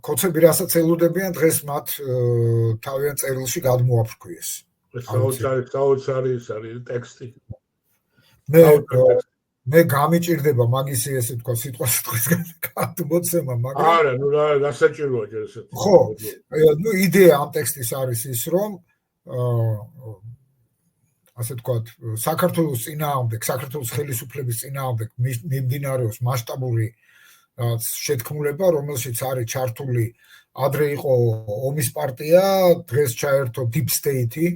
კოცები რასაც ელოდებიან დღეს მათ თავიანთ წერილში გადმოაფრქვიეს. საოცარი ტექსტი. მე გამიჭირდება მაგისი ესე თქვა სიტყვასიტყვისგან გადმოცემა, მაგრამ არა, ნუ გასაჭიროა ჯერ ესე. ხო, ნუ იდეა ამ ტექსტის არის ის, რომ ასე თქვათ, საქართველოს წინააღმდეგ, საქართველოს ხელისუფლების წინააღმდეგ მიმდინარეობს მასშტაბური შეთქმულება, რომელშიც არის ჩართული ადრე იყო ომის პარტია, დღეს ჩაერთო Deep State-ი,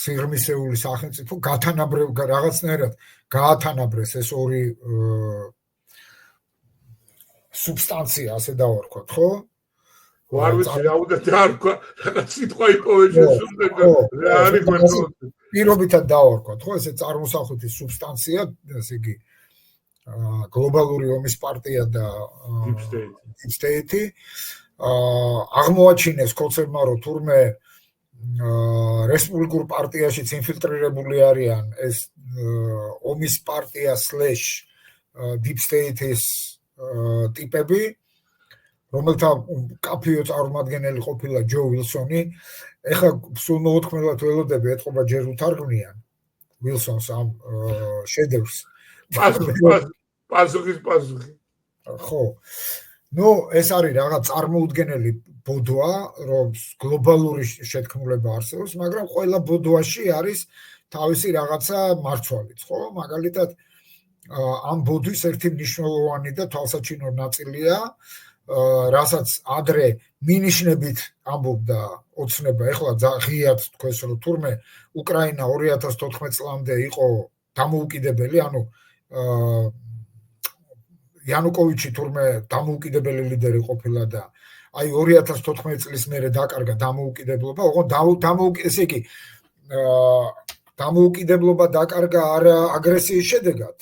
სიღრმისეული სახელმწიფო, რაღაცნაირად გაათანაბრეს ეს ორი სუბსტანცია, ასე დავარქვათ, ხო? არ ვიცი რა უნდა დაარქვა, რაღაც სიტყვა იპოვე შესაძლოა. რა არის გვერდო? პირობითად დავარქვათ, ხო, ესე წარმოსახვითი სუბსტანცია, ესე იგი გლობალური ომის პარტია და Deep State-ი აღმოაჩინეს კოცებმა, რომ თურმე რესპუბლიკურ პარტიაშიც ინფილტრირებული არიან ეს ომის პარტია / Deep State-ის ტიპები, რომელთა კაფეო წარმომადგენელი ყოფილა ჯო ვილსონი. ეხლა სულ მოუთქმელად ველოდები ეთყობა ჯერ უთარგმნიან ვილსონს ამ შედევრს. პასუხი. ხო. ნუ ეს არის რაღაც წარმოუდგენელი ბოდვა, რომ გლობალური შეთქმულება არსებობს, მაგრამ ყველა ბოდვაში არის თავისი რაღაცა მარცვალიც, ხო? მაგალითად, ამ ბოდვის ერთი მნიშვნელოვანი და თვალსაჩინო ნაწილია, რასაც ადრე მინიშნებით ამბობდა ოცნება, ეხლა ღიად თქვეს, რომ თურმე უკრაინა 2014 წლამდე იყო დამოუკიდებელი, ანუ იანუკოვიჩი თურმე დამოუკიდებელი ლიდერი ყოფილა და აი 2014 წლის მერე დაკარგა დამოუკიდებლობა, ოღონდ ესე იგი დამოუკიდებლობა დაკარგა არა აგრესიის შედეგად,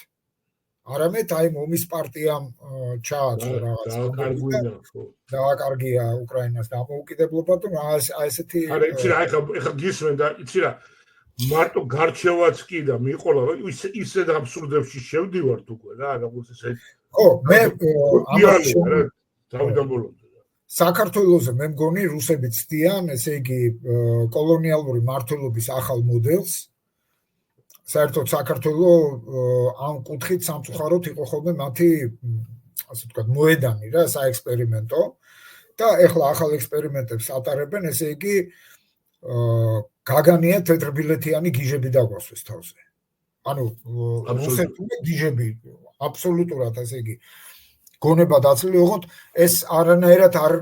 არამედ აი ომის პარტიამ ჩააწო რაღაც დააკარგია უკრაინას დამოუკიდებლობა და აი ესეთი არა იცი რა ეხლა გისმენ და იცი რა მარტო გარჩევაც კი და მიყოლა რომ ისე აბსურდებში შევდივართ უკვე რა რაღაც ესე ხო მე თავიდან ბოლომდე საქართველოზე მე მგონი რუსები ცდიან ესე იგი კოლონიალური მმართველობის ახალ მოდელს საერთოდ საქართველოს ამ კუთხით სამწუხაროდ იყო ხოლმე მათი ასე ვთქვათ მოედანი რა საექსპერიმენტო და ეხლა ახალ ექსპერიმენტებს ატარებენ ესე იგი გაგანია თეთრბილეთიანი გიჟები დაგვასვეს თავზე ანუ რუსეთული გიჟები აბსოლუტურად ესე იგი გონება დაცლილი ოღონდ ეს არანაირად არ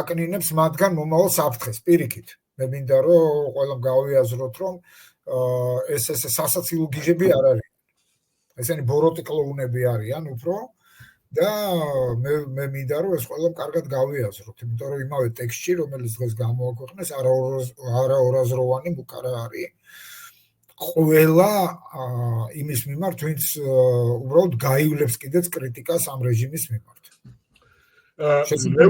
აკნინებს მათგან მომავალ საფრთხეს პირიქით მე მინდა რომ ყველამ გავიაზროთ რომ ეს სასაცილო გიჟები არ არის. ესენი ბოროტი კლოუნები არიან უფრო და მე მინდა რომ ეს ყველამ კარგად გავიაზროთ, იმიტომ რომ იმავე ტექსტში, რომელიც დღეს გამოაქვეყნეს, არაორაზროვანი მუქარა არის. ყველა იმის მიმართ, ვინც უბრალოდ გაივლებს კიდეც კრიტიკას ამ რეჟიმის მიმართ.